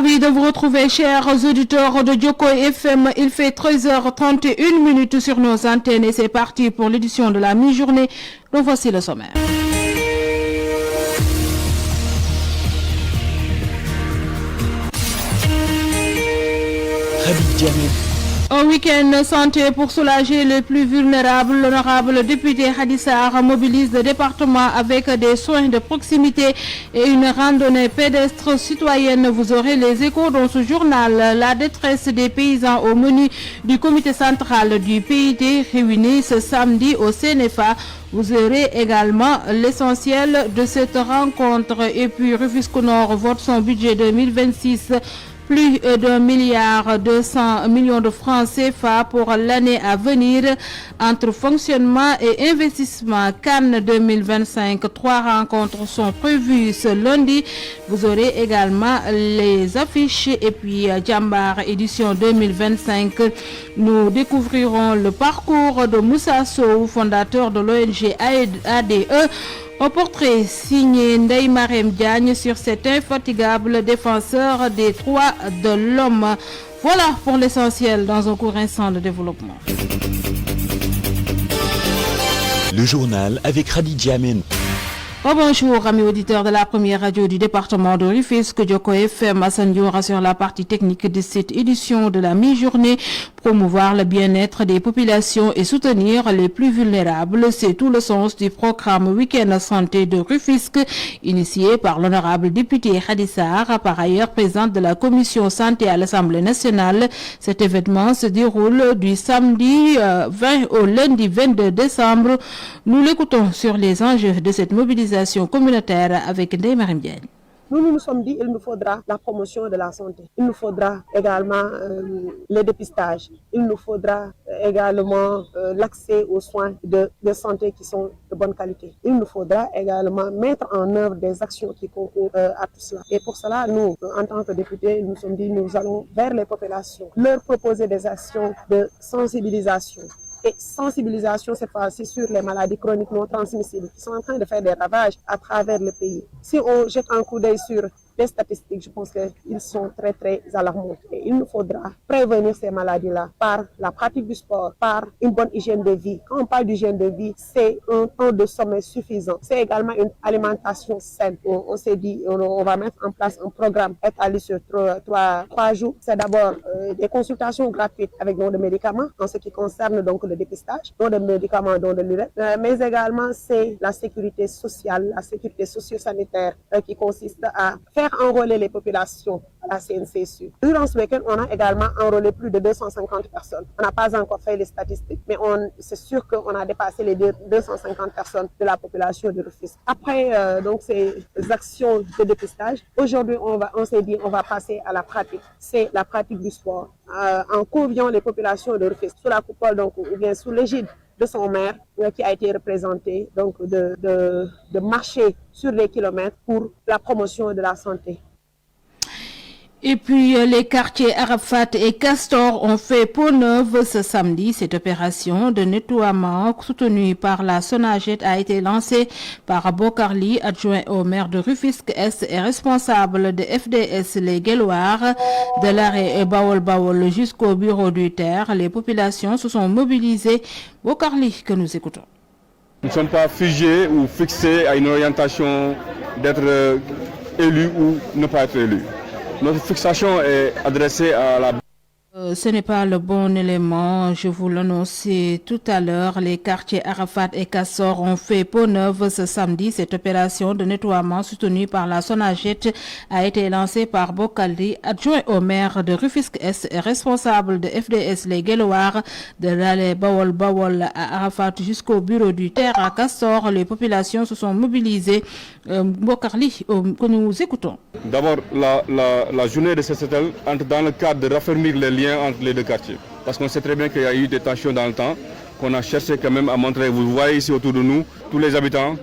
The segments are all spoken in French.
Ravi de vous retrouver, chers auditeurs de Djoko FM. Il fait 13h31 sur nos antennes et c'est parti pour l'édition de la mi-journée. Donc voici le sommaire. Un week-end santé pour soulager les plus vulnérables. L'honorable député Hadissar mobilise le département avec des soins de proximité et une randonnée pédestre citoyenne. Vous aurez les échos dans ce journal. La détresse des paysans au menu du comité central du PIT réuni ce samedi au CNFA. Vous aurez également l'essentiel de cette rencontre. Et puis Rufisque Nord vote son budget 2026. Plus d'1,2 milliard de francs CFA pour l'année à venir entre fonctionnement et investissement. Cannes 2025, 3 rencontres sont prévues ce lundi. Vous aurez également les affiches et puis Djambar édition 2025. Nous découvrirons le parcours de Moussa Sow, fondateur de l'ONG ADE. Un portrait signé Ndeye Marème Diagne sur cet infatigable défenseur des droits de l'homme. Voilà pour l'essentiel dans un court instant de développement. Le journal avec Khadija Amen. Bonjour amis auditeurs de la première radio du département de Rufisque, Djoko FM. Hassan Diou rassure la partie technique de cette édition de la mi-journée. Promouvoir le bien-être des populations et soutenir les plus vulnérables, c'est tout le sens du programme Week-end Santé de Rufisque, initié par l'honorable député Hadissar, par ailleurs présidente de la commission santé à l'Assemblée nationale. Cet événement se déroule du samedi 20 au lundi 22 décembre. Nous l'écoutons sur les enjeux de cette mobilisation communautaire avec Ndeye Marème Diagne. Nous nous sommes dit qu'il nous faudra la promotion de la santé. Il nous faudra également le dépistage. Il nous faudra également l'accès aux soins de santé qui sont de bonne qualité. Il nous faudra également mettre en œuvre des actions qui concourent à tout cela. Et pour cela, nous, en tant que députés, nous nous sommes dit nous allons vers les populations, leur proposer des actions de sensibilisation. Et sensibilisation cette fois-ci sur les maladies chroniques non transmissibles qui sont en train de faire des ravages à travers le pays. Si on jette un coup d'œil sur les statistiques, je pense qu'ils sont très très alarmants. Et il nous faudra prévenir ces maladies-là par la pratique du sport, par une bonne hygiène de vie. Quand on parle d'hygiène de vie, c'est un temps de sommeil suffisant. C'est également une alimentation saine. On s'est dit, on va mettre en place un programme étalé sur 3 jours. C'est d'abord des consultations gratuites avec don de médicaments en ce qui concerne donc le dépistage, don de médicaments, don de l'urine, mais également c'est la sécurité sociale, la sécurité socio-sanitaire qui consiste à faire enrôler les populations à la CNCSU. Durant ce week-end, on a également enrôlé plus de 250 personnes. On n'a pas encore fait les statistiques, mais c'est sûr qu'on a dépassé les 250 personnes de la population de Rufisque. Après donc ces actions de dépistage, aujourd'hui on s'est dit on va passer à la pratique. C'est la pratique du sport. En conviant les populations de Rufisque sous la coupole donc ou bien sous l'égide de son maire qui a été représenté donc de marcher sur les kilomètres pour la promotion de la santé. Et puis les quartiers Arafat et Castor ont fait peau neuve ce samedi. Cette opération de nettoiement soutenue par la Sonaged a été lancée par Bokarli, adjoint au maire de Rufisque Est et responsable de FDS Les Guelwaars, de l'arrêt Bawol jusqu'au bureau du terre. Les populations se sont mobilisées. Bokarli que nous écoutons. Nous ne sommes pas figés ou fixés à une orientation d'être élus ou ne pas être élus. Notre fixation est adressée à la... Ce n'est pas le bon élément, je vous l'annonçais tout à l'heure. Les quartiers Arafat et Kassor ont fait peau neuve ce samedi. Cette opération de nettoiement soutenue par la Sonaged a été lancée par Bokaldi, adjoint au maire de Rufisque Est et responsable de FDS Les Guelwaars, de l'allée Bawol à Arafat jusqu'au bureau du terre à Kassor. Les populations se sont mobilisées. Bokarli, que nous écoutons. D'abord, la journée de Sesetel entre dans le cadre de raffermir les liens entre les deux quartiers. Parce qu'on sait très bien qu'il y a eu des tensions dans le temps, qu'on a cherché quand même à montrer. Vous voyez ici autour de nous, tous les habitants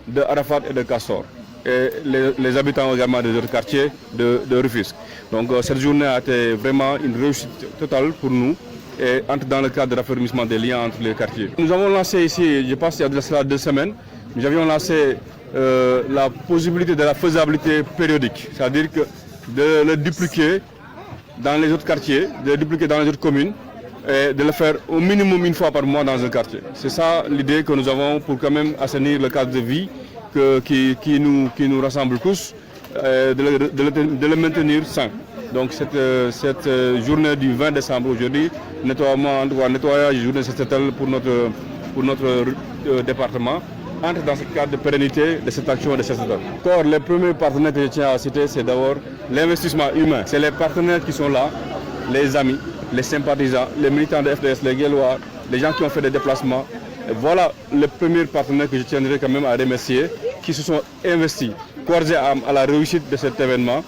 de Arafat et de Castor. Et les habitants également des autres quartiers de Rufisque. Donc cette journée a été vraiment une réussite totale pour nous et entre dans le cadre de raffermissement des liens entre les quartiers. Nous avons lancé ici, je pense qu'il y a de cela 2 semaines, nous avions lancé la possibilité de la faisabilité périodique. C'est-à-dire que de le dupliquer dans les autres quartiers, de le dupliquer dans les autres communes et de le faire au minimum une fois par mois dans un quartier. C'est ça l'idée que nous avons pour quand même assainir le cadre de vie qui nous rassemble tous, de le maintenir sain. Donc cette journée du 20 décembre aujourd'hui, nettoyage journée sociétale pour notre département, entre dans ce cadre de pérennité de cette action et de cette étape. Encore, les premiers partenaires que je tiens à citer, c'est d'abord l'investissement humain. C'est les partenaires qui sont là, les amis, les sympathisants, les militants de FDS, les Guelwaars, les gens qui ont fait des déplacements. Et voilà les premiers partenaires que je tiendrai quand même à remercier, qui se sont investis corps et âme à la réussite de cet événement.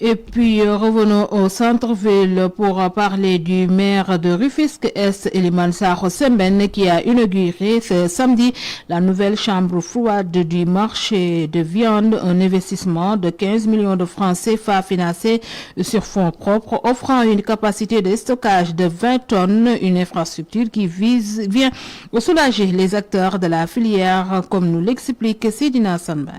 Et puis revenons au centre-ville pour parler du maire de Rufisque-Est, Elimane Sakho Sembène, qui a inauguré ce samedi la nouvelle chambre froide du marché de viande, un investissement de 15 millions de francs CFA financé sur fonds propres, offrant une capacité de stockage de 20 tonnes, une infrastructure qui vient soulager les acteurs de la filière, comme nous l'explique Seydina Sanbay.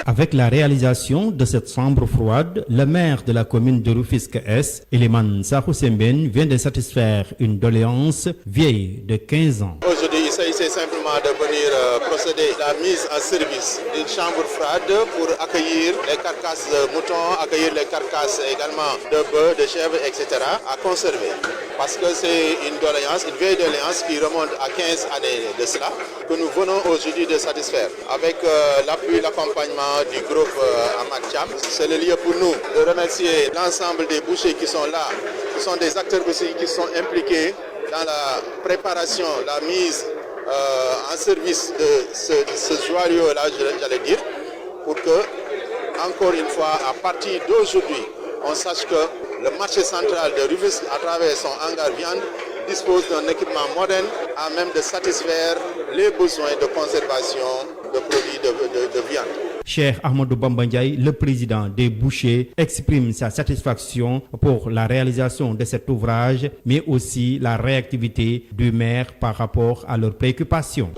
Avec la réalisation de cette chambre froide, le maire de la commune de Rufisque-Est, Elimane Sakho Sembène, vient de satisfaire une doléance vieille de 15 ans. Aujourd'hui, il s'agissait simplement de venir procéder à la mise en service d'une chambre froide pour accueillir les carcasses de moutons, accueillir les carcasses également de bœufs, de chèvres, etc. à conserver. Parce que c'est une doléance, une vieille doléance qui remonte à 15 années de cela, que nous venons aujourd'hui de satisfaire. Avec l'appui, l'accompagnement du groupe Ahmad Cham, c'est le lieu pour nous de remercier l'ensemble des bouchers qui sont là, qui sont des acteurs aussi qui sont impliqués dans la préparation, la mise en service de ce joyau-là, j'allais dire, pour que, encore une fois, à partir d'aujourd'hui, on sache que le marché central de Rufisque, à travers son hangar viande, dispose d'un équipement moderne à même de satisfaire les besoins de conservation de produits de viande. Cheikh Ahmadou Bamba Ndiaye, le président des bouchers, exprime sa satisfaction pour la réalisation de cet ouvrage, mais aussi la réactivité du maire par rapport à leurs préoccupations.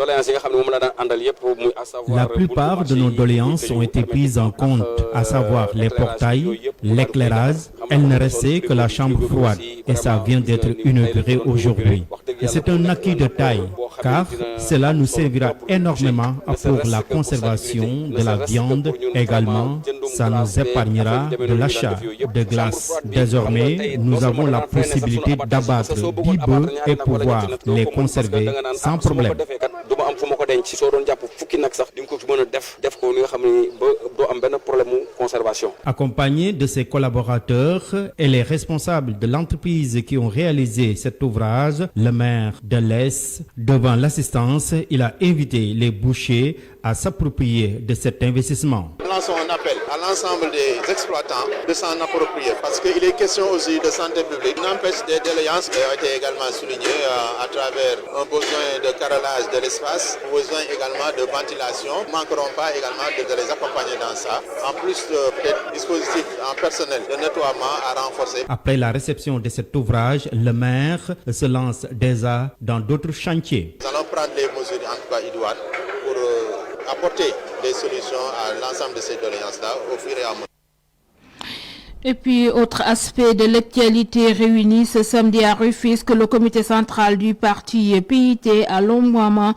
La plupart de nos doléances ont été prises en compte, à savoir les portails, l'éclairage. Elle ne restait que la chambre froide et ça vient d'être inauguré aujourd'hui. Et c'est un acquis de taille, car cela nous servira énormément pour la conservation de la viande. Également, ça nous épargnera de l'achat de glace. Désormais, nous avons la possibilité d'abattre 10 bœufs et pouvoir les conserver sans problème. Accompagné de ses collaborateurs et les responsables de l'entreprise qui ont réalisé cet ouvrage, le maire de l'Est, devant l'assistance, il a invité les bouchers à s'approprier de cet investissement. Lançons un appel à l'ensemble des exploitants de s'en approprier parce qu'il est question aussi de santé publique. N'empêche des doléances qui ont été également soulignées à travers un besoin de carrelage de l'espace, besoin également de ventilation. Nous ne manquerons pas également de les accompagner dans ça. En plus de dispositifs en personnel de nettoiement à renforcer. Après la réception de cet ouvrage, le maire se lance déjà dans d'autres chantiers. Nous allons prendre les mesures en tout cas idoines pour apporter des solutions à l'ensemble de ces doléances-là au fur et à mesure. Et puis, autre aspect de l'actualité réunie ce samedi à Rufisque, le comité central du parti PIT a longuement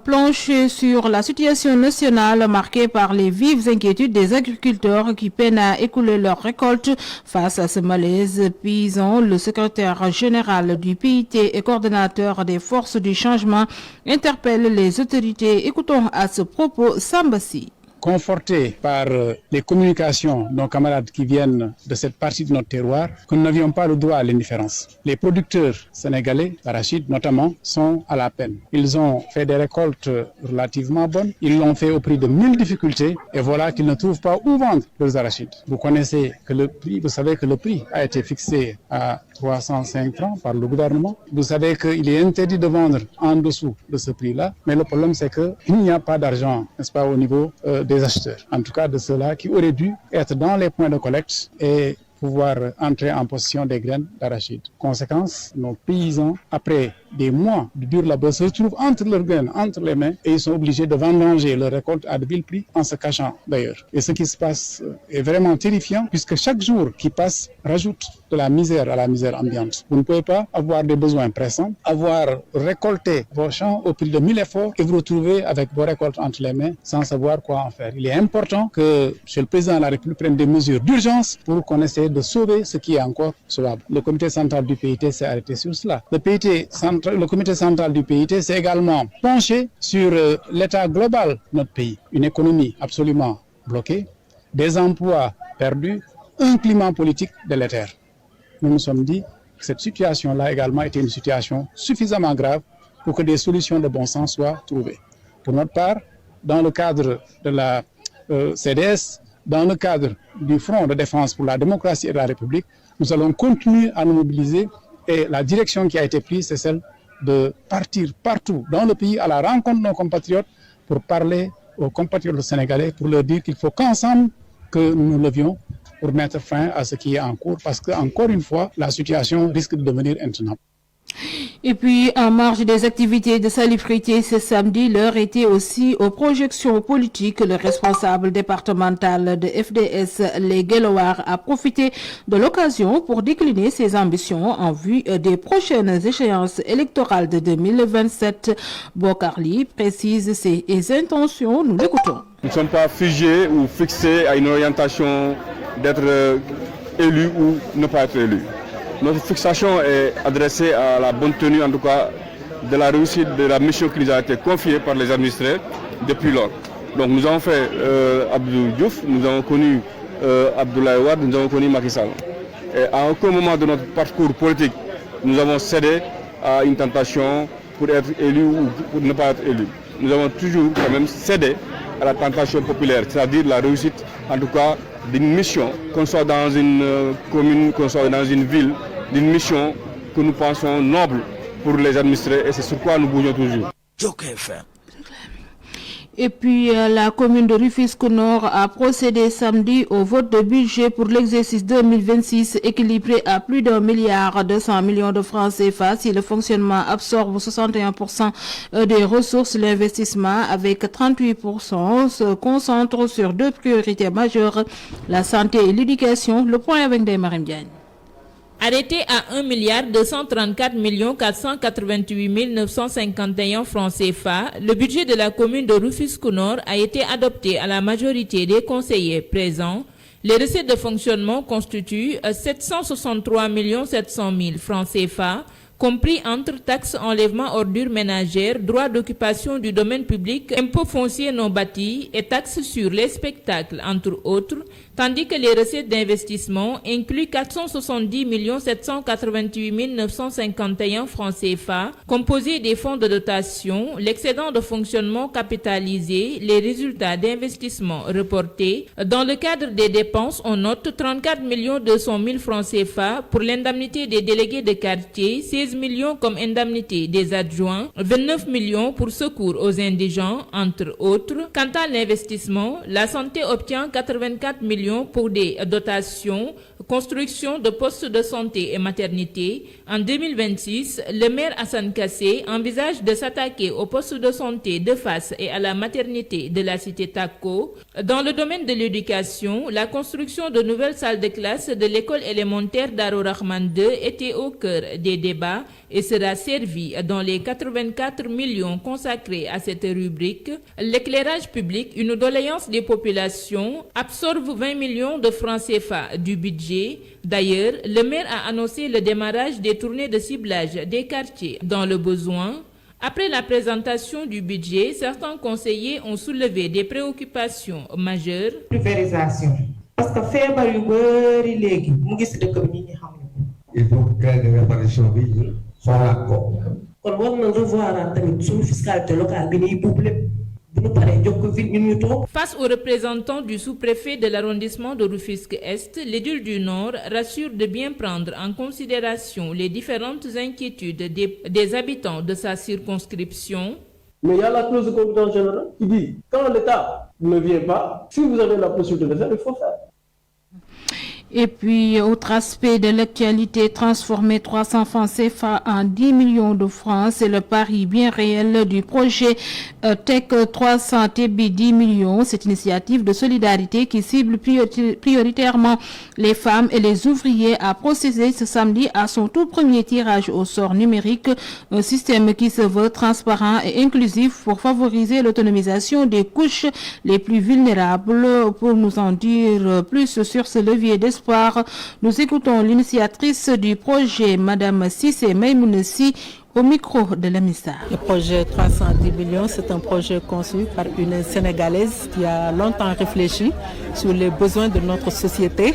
planché sur la situation nationale marquée par les vives inquiétudes des agriculteurs qui peinent à écouler leurs récoltes. Face à ce malaise paysan, le secrétaire général du PIT et coordonnateur des forces du changement interpelle les autorités. Écoutons à ce propos Sambassi. Confortés par les communications de nos camarades qui viennent de cette partie de notre terroir, que nous n'avions pas le droit à l'indifférence. Les producteurs sénégalais, d'arachide notamment, sont à la peine. Ils ont fait des récoltes relativement bonnes, ils l'ont fait au prix de 1000 difficultés et voilà qu'ils ne trouvent pas où vendre leurs arachides. Vous connaissez que le prix, vous savez que le prix a été fixé à 305 francs par le gouvernement. Vous savez qu'il est interdit de vendre en dessous de ce prix-là, mais le problème c'est qu'il n'y a pas d'argent, n'est-ce pas, au niveau des acheteurs, en tout cas de ceux-là qui auraient dû être dans les points de collecte et pouvoir entrer en possession des graines d'arachide. Conséquence, nos paysans, après des mois de dur labeur se retrouvent entre leurs graines, entre les mains, et ils sont obligés de vendanger leur récolte à de vil prix en se cachant d'ailleurs. Et ce qui se passe est vraiment terrifiant puisque chaque jour qui passe rajoute de la misère à la misère ambiante. Vous ne pouvez pas avoir des besoins pressants, avoir récolté vos champs au prix de 1000 efforts et vous retrouver avec vos récoltes entre les mains sans savoir quoi en faire. Il est important que M. le Président de la République prenne des mesures d'urgence pour qu'on essaie de sauver ce qui est encore sauvable. Le comité central du PIT s'est arrêté sur cela. Le comité central du PIT s'est également penché sur l'état global de notre pays. Une économie absolument bloquée, des emplois perdus, un climat politique délétère. Nous nous sommes dit que cette situation-là également était une situation suffisamment grave pour que des solutions de bon sens soient trouvées. Pour notre part, dans le cadre de la CDS, dans le cadre du Front de défense pour la démocratie et la République, nous allons continuer à nous mobiliser et la direction qui a été prise, c'est celle de partir partout dans le pays à la rencontre de nos compatriotes pour parler aux compatriotes sénégalais, pour leur dire qu'il faut qu'ensemble que nous nous levions pour mettre fin à ce qui est en cours, parce qu'encore une fois, la situation risque de devenir intenable. Et puis, en marge des activités de salubrité ce samedi, l'heure était aussi aux projections politiques. Le responsable départemental de FDS, les Guelwaars, a profité de l'occasion pour décliner ses ambitions en vue des prochaines échéances électorales de 2027. Bokarli précise ses intentions. Nous l'écoutons. Nous ne sommes pas figés ou fixés à une orientation d'être élu ou ne pas être élu. Notre fixation est adressée à la bonne tenue, en tout cas, de la réussite de la mission qui nous a été confiée par les administrés depuis lors. Donc nous avons fait Abdou Diouf, nous avons connu Abdoulaye Wade, nous avons connu Macky Sall. Et à aucun moment de notre parcours politique, nous avons cédé à une tentation pour être élu ou pour ne pas être élu. Nous avons toujours quand même cédé à la tentation populaire, c'est-à-dire la réussite, en tout cas, d'une mission, qu'on soit dans une commune, qu'on soit dans une ville, d'une mission que nous pensons noble pour les administrés, et c'est sur quoi nous bougeons toujours. Et puis, la commune de Rufisque-Nord a procédé samedi au vote de budget pour l'exercice 2026 équilibré à plus d'1,2 milliard de francs CFA. Si le fonctionnement absorbe 61% des ressources, l'investissement avec 38% se concentre sur deux priorités majeures, la santé et l'éducation. Le point avec Marim Diagne. Arrêté à 1,234 488 951 francs CFA, le budget de la commune de Rufisque-Nord a été adopté à la majorité des conseillers présents. Les recettes de fonctionnement constituent 763 700 000 francs CFA, compris entre taxes, enlèvement, ordures ménagères, droits d'occupation du domaine public, impôts fonciers non bâtis et taxes sur les spectacles, entre autres, tandis que les recettes d'investissement incluent 470 788 951 francs CFA, composés des fonds de dotation, l'excédent de fonctionnement capitalisé, les résultats d'investissement reportés. Dans le cadre des dépenses, on note 34 200 000 francs CFA pour l'indemnité des délégués de quartier, 16 millions comme indemnité des adjoints, 29 millions pour secours aux indigents, entre autres. Quant à l'investissement, la santé obtient 84 millions pour des dotations, construction de postes de santé et maternité. En 2026, le maire Hassan Kassé envisage de s'attaquer aux postes de santé de Fass et à la maternité de la cité Tako. Dans le domaine de l'éducation, la construction de nouvelles salles de classe de l'école élémentaire Darou Rahman 2 était au cœur des débats et sera servi dans les 84 millions consacrés à cette rubrique. L'éclairage public, une doléance des populations, absorbe 20 millions de francs CFA du budget. D'ailleurs, le maire a annoncé le démarrage des tournées de ciblage des quartiers dans le besoin. Après la présentation du budget, certains conseillers ont soulevé des préoccupations majeures. Pulvérisation. Parce que faire yu bari légui mu gis dëkk bi ñi xam. Il faut créer des réparations bi xoolaat ko. Kon war na revoir tamit suñu fiscalité locale bi ñuy buub lépp. Face aux représentants du sous-préfet de l'arrondissement de Rufisque-Est, l'édile du Nord rassure de bien prendre en considération les différentes inquiétudes des habitants de sa circonscription. Mais il y a la clause de compétence générale qui dit quand l'État ne vient pas, si vous avez la possibilité de faire, il faut faire. Et puis, autre aspect de l'actualité, transformer 300 francs CFA en 10 millions de francs, c'est le pari bien réel du projet Tech 300 TB 10 millions. Cette initiative de solidarité qui cible prioritairement les femmes et les ouvriers a procédé ce samedi à son tout premier tirage au sort numérique, un système qui se veut transparent et inclusif pour favoriser l'autonomisation des couches les plus vulnérables. Pour nous en dire plus sur ce levier d'espoir, nous écoutons l'initiatrice du projet, Madame Sissé Maïmounessi, au micro de l'émissaire. Le projet 310 millions, c'est un projet conçu par une Sénégalaise qui a longtemps réfléchi sur les besoins de notre société,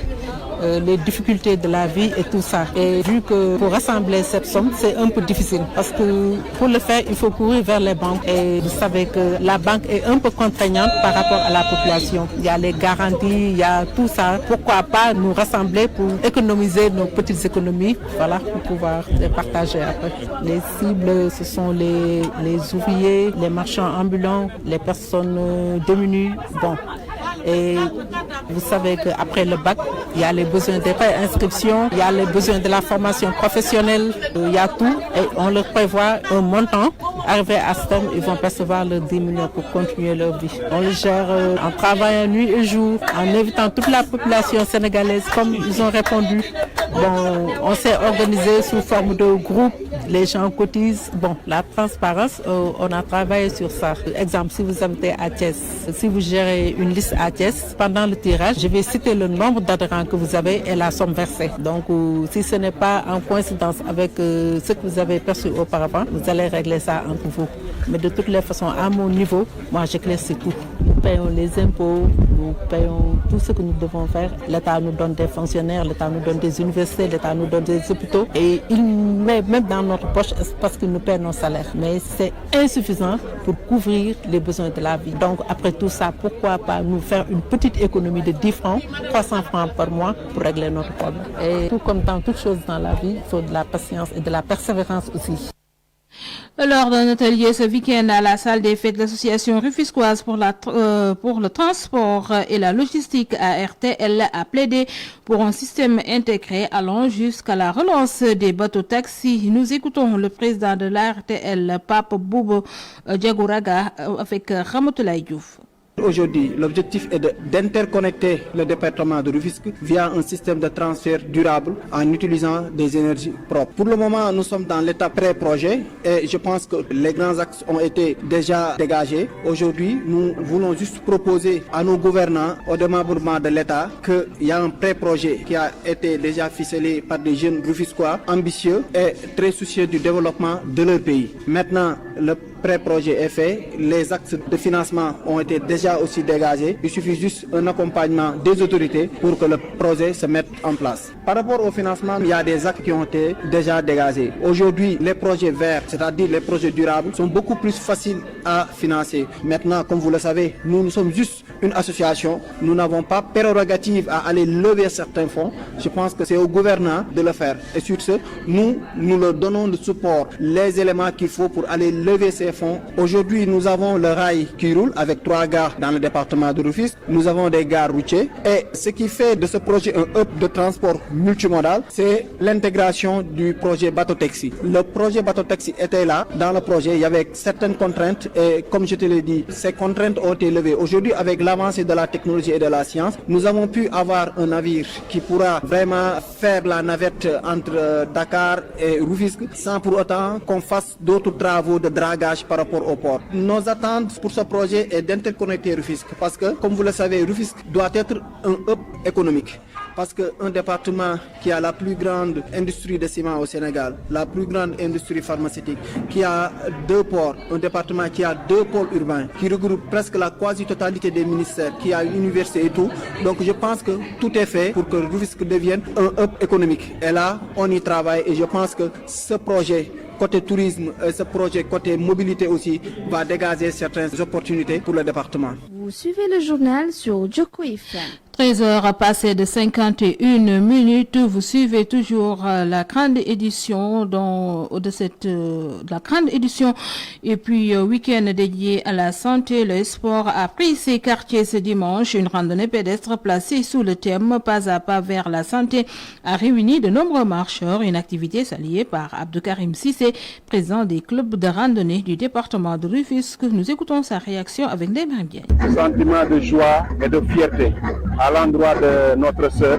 les difficultés de la vie et tout ça. Et vu que pour rassembler cette somme, c'est un peu difficile parce que pour le faire, il faut courir vers les banques. Et vous savez que la banque est un peu contraignante par rapport à la population. Il y a les garanties, il y a tout ça. Pourquoi pas nous rassembler pour économiser nos petites économies, voilà, pour pouvoir les partager après. Les cibles, ce sont les ouvriers, les marchands ambulants, les personnes démunies. Bon. Et vous savez qu'après le bac, il y a les besoins des préinscriptions, il y a les besoins de la formation professionnelle, il y a tout. Et on leur prévoit un montant. Arrivé à ce terme, ils vont percevoir leurs 10 millions pour continuer leur vie. On le gère en travaillant nuit et jour, en invitant toute la population sénégalaise comme ils ont répondu. Bon, on s'est organisé sous forme de groupe, les gens cotisent. Bon, la transparence, on a travaillé sur ça. Exemple, si vous habitez à Thiès, si vous gérez une liste à Thiès, pendant le tirage, je vais citer le nombre d'adhérents que vous avez et la somme versée. Donc, si ce n'est pas en coïncidence avec ce que vous avez perçu auparavant, vous allez régler ça entre vous. Mais de toutes les façons, à mon niveau, moi, j'éclaircis tout. Nous payons les impôts, nous payons tout ce que nous devons faire. L'État nous donne des fonctionnaires, l'État nous donne des universités, l'État nous donne des hôpitaux. Et il met même dans notre poche parce qu'il nous paie nos salaires. Mais c'est insuffisant pour couvrir les besoins de la vie. Donc, après tout ça, pourquoi pas nous faire une petite économie de 10 francs, 300 francs par mois pour régler notre problème. Et tout comme dans toutes choses dans la vie, il faut de la patience et de la persévérance aussi. Lors d'un atelier ce week-end à la salle des fêtes de l'association rufisquoise pour le transport et la logistique ARTL a plaidé pour un système intégré allant jusqu'à la relance des bateaux taxis. Nous écoutons le président de l'ARTL, Pape Boubou Diagouraga, avec Ramatoulaye Diouf. Aujourd'hui, l'objectif est d'interconnecter le département de Rufisque via un système de transfert durable en utilisant des énergies propres. Pour le moment, nous sommes dans l'étape pré-projet et je pense que les grands axes ont été déjà dégagés. Aujourd'hui, nous voulons juste proposer à nos gouvernants, au démembrement de l'État, qu'il y a un pré-projet qui a été déjà ficelé par des jeunes Rufisquois ambitieux et très soucieux du développement de leur pays. Maintenant, le pré-projet est fait, les axes de financement ont été déjà aussi dégagés. Il suffit juste un accompagnement des autorités pour que le projet se mette en place. Par rapport au financement, il y a des axes qui ont été déjà dégagés. Aujourd'hui, les projets verts, c'est-à-dire les projets durables, sont beaucoup plus faciles à financer. Maintenant, comme vous le savez, nous sommes juste une association. Nous n'avons pas prérogative à aller lever certains fonds. Je pense que c'est au gouvernant de le faire. Et sur ce, nous leur donnons le support, les éléments qu'il faut pour aller lever ces fonds. Aujourd'hui, nous avons le rail qui roule avec 3 gares dans le département de Rufisque. Nous avons des gares routières. Et ce qui fait de ce projet un hub de transport multimodal, c'est l'intégration du projet bateau taxi. Le projet bateau taxi était là. Dans le projet, il y avait certaines contraintes et comme je te l'ai dit, ces contraintes ont été levées. Aujourd'hui, avec l'avancée de la technologie et de la science, nous avons pu avoir un navire qui pourra vraiment faire la navette entre Dakar et Rufisque sans pour autant qu'on fasse d'autres travaux de dragage par rapport au port. Nos attentes pour ce projet est d'interconnecter Rufisque parce que, comme vous le savez, Rufisque doit être un hub économique. Parce qu'un département qui a la plus grande industrie de ciment au Sénégal, la plus grande industrie pharmaceutique, qui a 2 ports, un département qui a 2 pôles urbains, qui regroupe presque la quasi-totalité des ministères, qui a une université et tout. Donc je pense que tout est fait pour que Rufisque devienne un hub économique. Et là, on y travaille et je pense que ce projet côté tourisme, ce projet côté mobilité aussi va dégager certaines opportunités pour le département. Vous suivez le journal sur Djoko FM. 13h passées de 51 minutes, vous suivez toujours la grande édition la grande édition et puis week-end dédié à la santé. Le sport a pris ses quartiers ce dimanche. Une randonnée pédestre placée sous le thème Pas à pas vers la santé a réuni de nombreux marcheurs. Une activité saluée par Abdou Karim Sissé, président des clubs de randonnée du département de Rufisque. Nous écoutons sa réaction avec Ndeye Marième Diagne. Sentiment de joie et de fierté à l'endroit de notre sœur,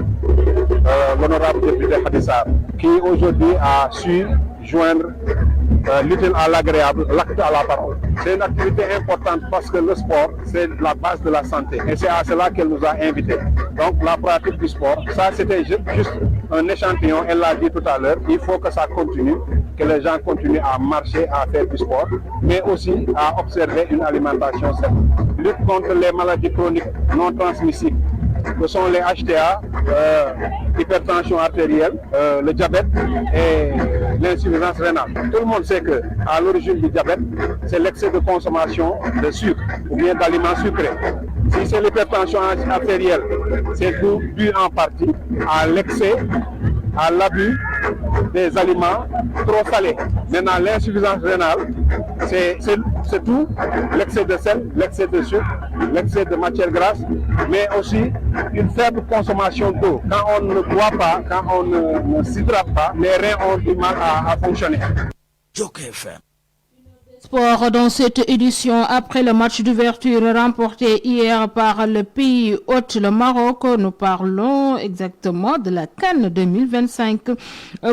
l'honorable député Khadissa, qui aujourd'hui a su joindre l'utile à l'agréable, l'acte à la parole. C'est une activité importante parce que le sport, c'est la base de la santé. Et c'est à cela qu'elle nous a invités. Donc la pratique du sport, ça c'était juste un échantillon, elle l'a dit tout à l'heure, il faut que ça continue, que les gens continuent à marcher, à faire du sport, mais aussi à observer une alimentation saine. Lutte contre les maladies chroniques non transmissibles, que sont les HTA, l'hypertension artérielle, le diabète et l'insuffisance rénale. Tout le monde sait que à l'origine du diabète, c'est l'excès de consommation de sucre ou bien d'aliments sucrés. Si c'est l'hypertension artérielle, c'est dû en partie à l'excès, à l'abus des aliments trop salés. Maintenant, l'insuffisance rénale, c'est tout, l'excès de sel, l'excès de sucre, l'excès de matière grasse, mais aussi une faible consommation d'eau. Quand on ne boit pas, quand on ne s'hydrate pas, les reins ont du mal à fonctionner. Sport dans cette édition après le match d'ouverture remporté hier par le pays hôte, le Maroc. Nous parlons exactement de la CAN 2025.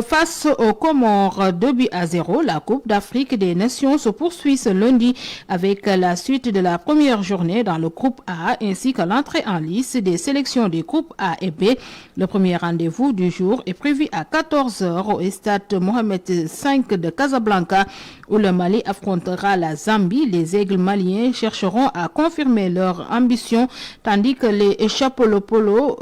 Face aux Comores 2-0, la Coupe d'Afrique des Nations se poursuit ce lundi avec la suite de la première journée dans le groupe A ainsi que l'entrée en lice des sélections des groupes A et B. Le premier rendez-vous du jour est prévu à 14h au stade Mohamed V de Casablanca où le Mali affrontera la Zambie. Les aigles maliens chercheront à confirmer leur ambition tandis que les Chapolopolo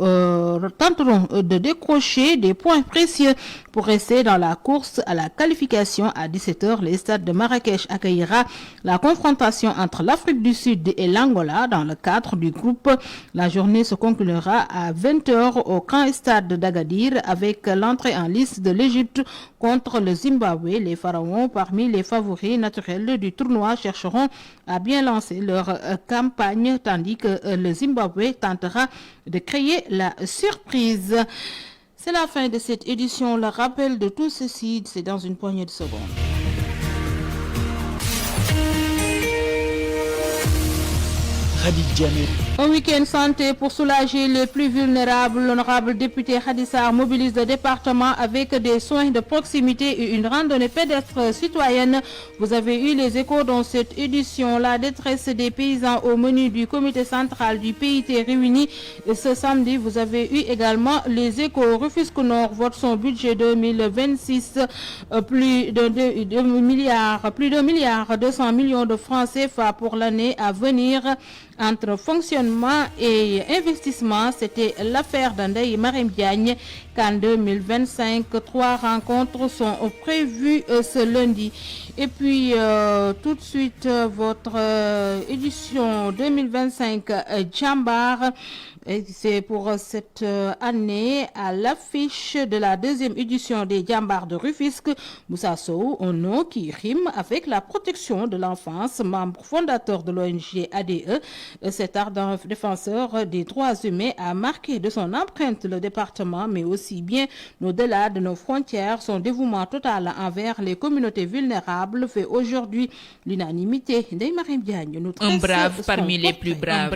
tenteront de décrocher des points précieux pour rester dans la course à la qualification. À 17h, le stade de Marrakech accueillera la confrontation entre l'Afrique du Sud et l'Angola dans le cadre du groupe. La journée se conclura à 20h au grand stade d'Agadir avec l'entrée en lice de l'Égypte contre le Zimbabwe. Les Pharaons, parmi les favoris naturels du tournoi, chercheront à bien lancer leur campagne tandis que le Zimbabwe tentera de créer la surprise. C'est la fin de cette édition. Le rappel de tout ceci, c'est dans une poignée de secondes. Un week-end santé pour soulager les plus vulnérables. L'honorable député Khadissa mobilise le département avec des soins de proximité et une randonnée pédestre citoyenne. Vous avez eu les échos dans cette édition. La détresse des paysans au menu du comité central du PIT réuni ce samedi. Vous avez eu également les échos. Rufisque Nord vote son budget 2026, plus de 2 milliards 200 millions de francs CFA pour l'année à venir. Entre fonctionnement et investissement, c'était l'affaire d'Ndeye Marième Diagne qu'en 2025, 3 rencontres sont prévues ce lundi. Et puis, tout de suite, votre édition 2025 Jambar. Et c'est pour cette année à l'affiche de la deuxième édition des Jambar de Rufisque. Moussa Sow, un nom qui rime avec la protection de l'enfance, membre fondateur de l'ONG ADE. Cet ardent défenseur des droits humains a marqué de son empreinte le département, mais aussi bien au-delà de nos frontières. Son dévouement total envers les communautés vulnérables fait aujourd'hui l'unanimité. Ndeye Marième Diagne, un brave parmi les plus braves.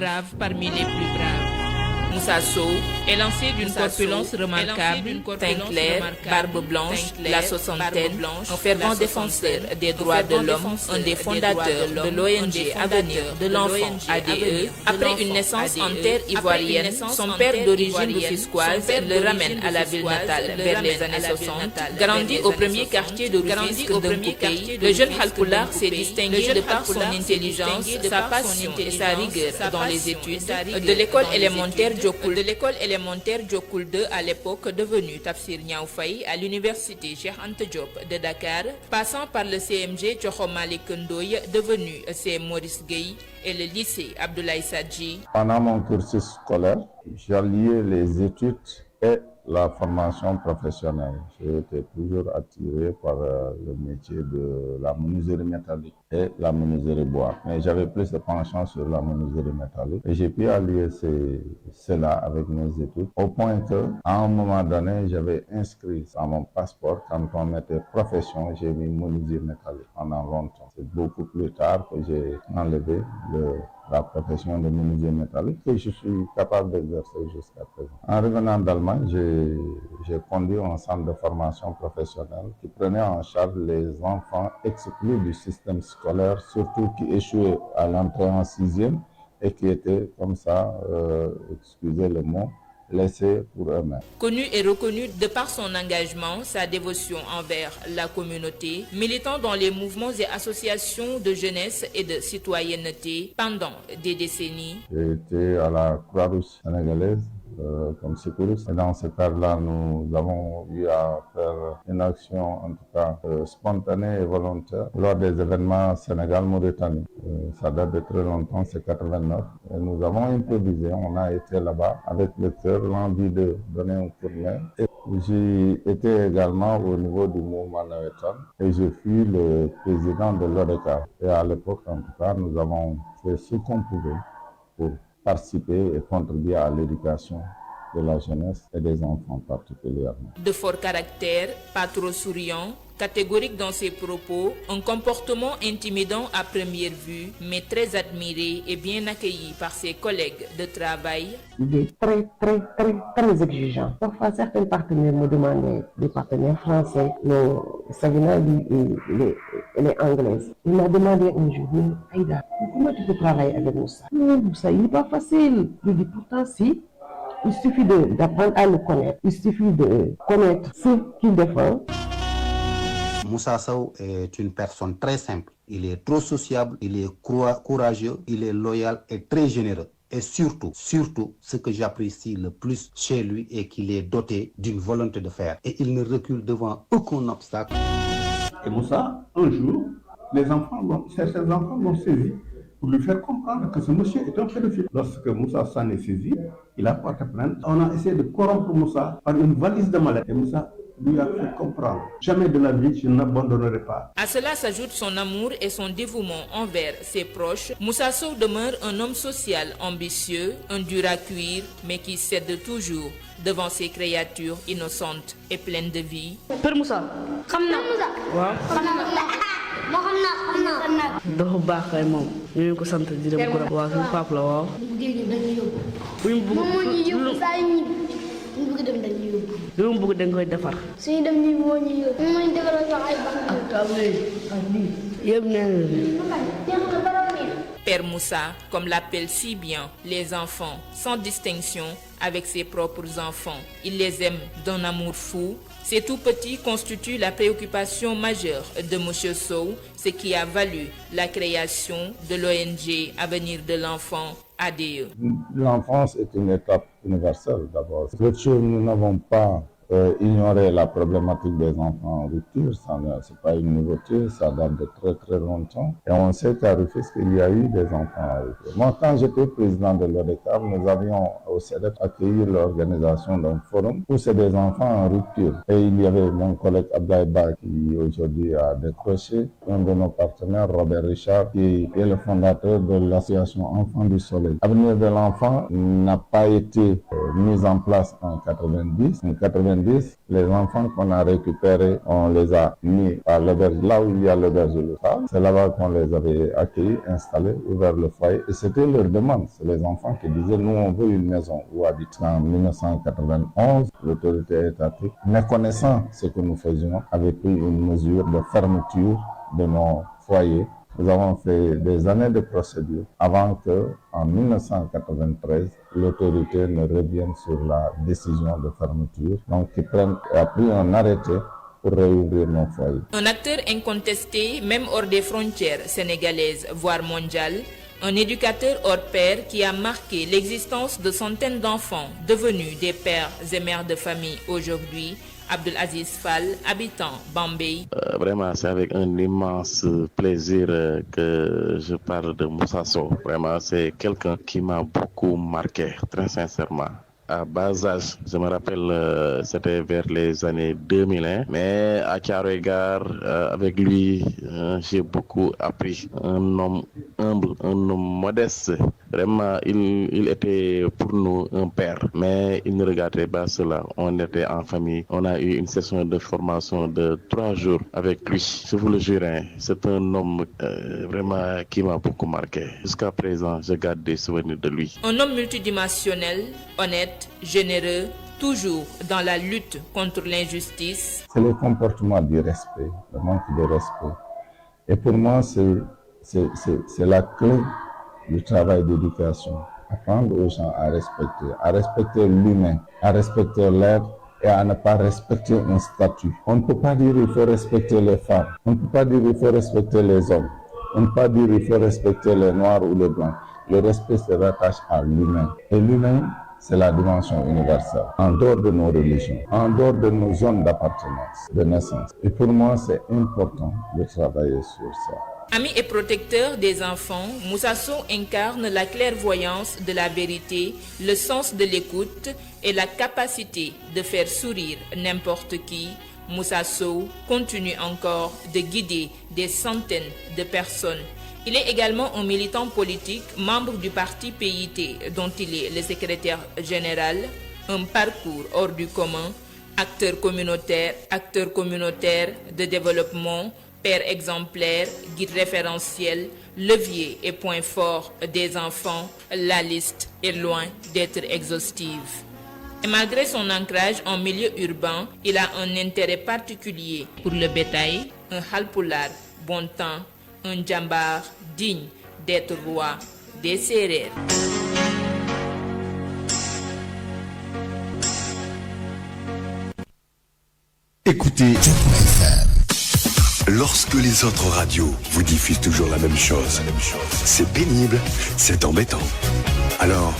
Moussa Sow est lancé d'une corpulence remarquable, teint clair, barbe blanche, la soixantaine, un fervent défenseur des droits de l'homme, un des fondateurs de l'ONG Avenir de l'enfant ADE. Après une naissance en terre ivoirienne, son père d'origine rufisquoise le ramène à la ville natale vers les années 60. Grandi au premier quartier de Rufisque d'un pays, le jeune Halpulaar s'est distingué de par son intelligence, sa passion et sa rigueur dans les études. De l'école élémentaire Djokul de l'école élémentaire Djokul 2 à l'époque devenue Tafsir Niaw Faye à l'université Cheikh Anta Diop de Dakar, passant par le CMG Thiokho Malick Ndoye devenu CM Maurice Gueye et le lycée Abdoulaye Sadji. Pendant mon cursus scolaire, j'alliais les études et la formation professionnelle. J'ai été toujours attiré par le métier de la menuiserie métallique et la menuiserie bois. Mais j'avais plus de penchant sur la menuiserie métallique. Et j'ai pu allier cela avec mes études. Au point que, à un moment donné, j'avais inscrit à mon passeport, quand on mettait profession, j'ai mis menuisier métallique pendant longtemps. C'est beaucoup plus tard que j'ai enlevé la profession de menuisier métallique que je suis capable d'exercer jusqu'à présent. En revenant d'Allemagne, j'ai conduit un centre de formation professionnelle qui prenait en charge les enfants exclus du système scolaire, surtout qui échouaient à l'entrée en 6e et qui étaient comme ça, excusez le mot, laissés pour eux-mêmes. Connu et reconnu de par son engagement, sa dévotion envers la communauté, militant dans les mouvements et associations de jeunesse et de citoyenneté pendant des décennies. J'ai été à la Croix-Rouge sénégalaise comme secouriste. Et dans ce cadre-là, nous avons eu à faire une action, en tout cas spontanée et volontaire, lors des événements Sénégal-Mauritanie. Ça date de très longtemps, c'est 89. Et nous avons improvisé, on a été là-bas avec le cœur, l'envie de donner un coup de main. Et j'ai été également au niveau du mouvement navétane et je fus le président de l'ODECA. Et à l'époque, en tout cas, nous avons fait ce qu'on pouvait pour participer et contribuer à l'éducation de la jeunesse et des enfants particulièrement. De fort caractère, pas trop souriant, catégorique dans ses propos, un comportement intimidant à première vue, mais très admiré et bien accueilli par ses collègues de travail. Il est très exigeant. Parfois, certains partenaires me demandaient, des partenaires français, Sabina, elle est anglaise. Il m'a demandé un jour, mais Aïda, comment tu peux travailler avec Moussa? Moussa, il n'est pas facile. Je dis pourtant si. Il suffit d'apprendre à le connaître. Il suffit de connaître ce qu'il défend. Moussa Sow est une personne très simple. Il est trop sociable, il est courageux, il est loyal et très généreux. Et surtout, ce que j'apprécie le plus chez lui est qu'il est doté d'une volonté de faire. Et il ne recule devant aucun obstacle. Et Moussa, un jour, certains enfants l'ont saisi pour lui faire comprendre que ce monsieur est un pédophile. Lorsque Moussa s'en est saisi, il a porté plainte. On a essayé de corrompre Moussa par une valise de mallettes. Et Moussa lui a fait comprendre. Jamais de la vie, je n'abandonnerai pas. À cela s'ajoute son amour et son dévouement envers ses proches. Moussa Sow demeure un homme social ambitieux, un dur à cuire, mais qui cède toujours devant ses créatures innocentes et pleines de vie. Père Moussa. dafa baax kay moom ñu ko sant di dem ko waaw suñu papa la waaw lu mu bëgg dañ koy defar suñu dem ñu moo ñu yóbbu mu ñu defal sax ay bank ak table ak lii yëpp nee Père Moussa, comme l'appellent si bien les enfants, sans distinction avec ses propres enfants. Il les aime d'un amour fou. Ces tout petits constituent la préoccupation majeure de M. Sow, ce qui a valu la création de l'ONG Avenir de l'enfant ADE. L'enfance est une étape universelle d'abord. L'autre chose, nous n'avons pas ignorer la problématique des enfants en rupture, ce n'est pas une nouveauté, ça date de très longtemps. Et on sait qu'à Rufisque, il y a eu des enfants en rupture. Moi, quand j'étais président de l'ODECAV, nous avions au CEDEP accueilli l'organisation d'un forum où c'est des enfants en rupture. Et il y avait mon collègue Abdoulaye Ba qui aujourd'hui a décroché, un de nos partenaires, Robert Richard, qui est le fondateur de l'association Enfants du Soleil. Avenir de l'enfant n'a pas été mis en place en 90. En 90, les enfants qu'on a récupérés, on les a mis à l'auberge, là où il y a l'auberge de l'État. C'est là-bas qu'on les avait accueillis, installés, ouvert le foyer. Et c'était leur demande. C'est les enfants qui disaient, nous, on veut une maison où habiter. En 1991, l'autorité étatique, méconnaissant ce que nous faisions, avait pris une mesure de fermeture de nos foyers. Nous avons fait des années de procédure avant que, en 1993, l'autorité ne revienne sur la décision de fermeture. Donc, qui a pris un arrêté pour réouvrir nos foyers. Un acteur incontesté, même hors des frontières sénégalaises, voire mondiales, Un éducateur hors pair qui a marqué l'existence de centaines d'enfants devenus des pères et mères de famille aujourd'hui. Abdul Aziz Fall, habitant Bambey. Vraiment, c'est avec un immense plaisir que je parle de Moussa Sow. Vraiment, c'est quelqu'un qui m'a beaucoup marqué, très sincèrement. À bas âge, je me rappelle, c'était vers les années 2001, mais à Thiaroye-Gare, avec lui, j'ai beaucoup appris. Un homme humble, un homme modeste. Vraiment, il était pour nous un père, mais il ne regardait pas cela. On était en famille. On a eu une session de formation de 3 jours avec lui. Je vous le jure, c'est un homme vraiment qui m'a beaucoup marqué. Jusqu'à présent, je garde des souvenirs de lui. Un homme multidimensionnel, honnête, généreux, toujours dans la lutte contre l'injustice. C'est le comportement du respect, le manque de respect. Et pour moi, c'est la clé du travail d'éducation. Apprendre aux gens à respecter l'humain, à respecter l'être et à ne pas respecter un statut. On ne peut pas dire qu'il faut respecter les femmes, on ne peut pas dire qu'il faut respecter les hommes, on ne peut pas dire qu'il faut respecter les noirs ou les blancs. Le respect se rattache à l'humain. Et l'humain, c'est la dimension universelle, en dehors de nos religions, en dehors de nos zones d'appartenance, de naissance. Et pour moi, c'est important de travailler sur ça. Ami et protecteur des enfants, Moussa Sow incarne la clairvoyance de la vérité, le sens de l'écoute et la capacité de faire sourire n'importe qui. Moussa Sow continue encore de guider des centaines de personnes. Il est également un militant politique, membre du parti PIT, dont il est le secrétaire général, un parcours hors du commun, acteur communautaire de développement, père exemplaire, guide référentiel, levier et point fort des enfants. La liste est loin d'être exhaustive. Et malgré son ancrage en milieu urbain, il a un intérêt particulier pour le bétail, un halpulaar bon temps, un djambar digne d'être roi des Sérères. Écoutez lorsque les autres radios vous diffusent toujours la même chose. C'est pénible, c'est embêtant. Alors,